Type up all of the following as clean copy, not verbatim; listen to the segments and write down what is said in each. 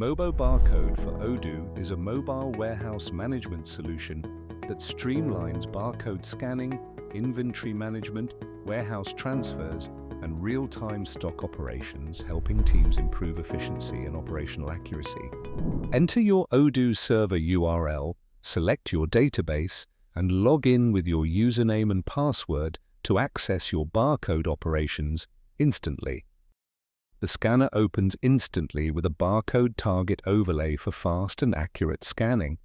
Mobo Barcode for Odoo is a mobile warehouse management solution that streamlines barcode scanning, inventory management, warehouse transfers, and real-time stock operations, helping teams improve efficiency and operational accuracy. Enter your Odoo server URL, select your database, and log in with your username and password to access your barcode operations instantly. The scanner opens instantly with a barcode target overlay for fast and accurate scanning.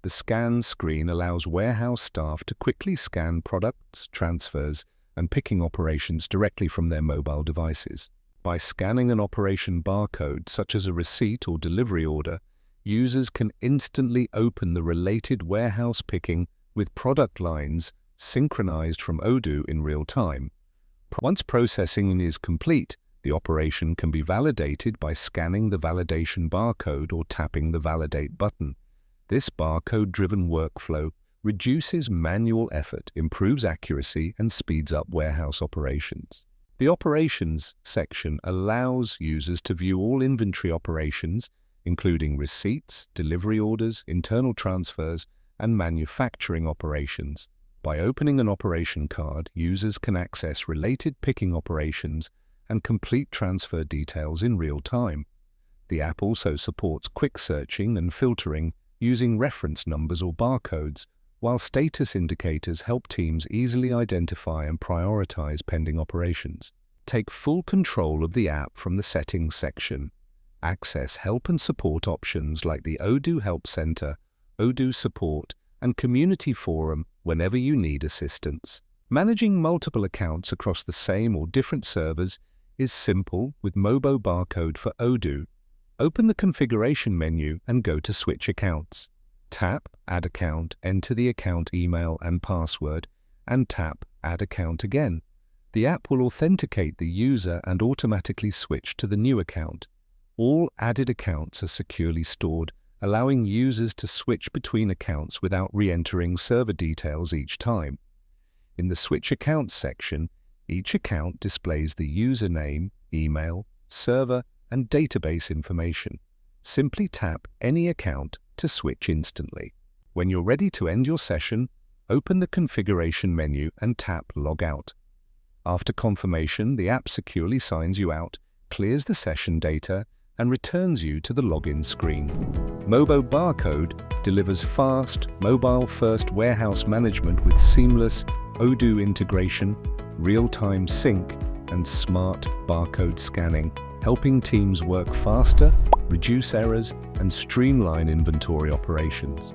The scan screen allows warehouse staff to quickly scan products, transfers, and picking operations directly from their mobile devices. By scanning an operation barcode, such as a receipt or delivery order, users can instantly open the related warehouse picking with product lines synchronized from Odoo in real time. Once processing is complete, the operation can be validated by scanning the validation barcode or tapping the Validate button. This barcode-driven workflow reduces manual effort, improves accuracy, and speeds up warehouse operations. The Operations section allows users to view all inventory operations, including receipts, delivery orders, internal transfers, and manufacturing operations. By opening an operation card, users can access related picking operations and complete transfer details in real time. The app also supports quick searching and filtering using reference numbers or barcodes, while status indicators help teams easily identify and prioritize pending operations. Take full control of the app from the Settings section. Access help and support options like the Odoo Help Center, Odoo Support, and Community Forum whenever you need assistance. Managing multiple accounts across the same or different servers is simple with Mobo Barcode for Odoo. Open the configuration menu and go to Switch Accounts. Tap Add Account, enter the account email and password, and tap Add Account again. The app will authenticate the user and automatically switch to the new account. All added accounts are securely stored, allowing users to switch between accounts without re-entering server details each time. In the Switch Accounts section, each account displays the username, email, server, and database information. Simply tap any account to switch instantly. When you're ready to end your session, open the configuration menu and tap Log Out. After confirmation, the app securely signs you out, clears the session data, and returns you to the login screen. Mobo Barcode delivers fast, mobile-first warehouse management with seamless Odoo integration, real-time sync, and smart barcode scanning, helping teams work faster, reduce errors, and streamline inventory operations.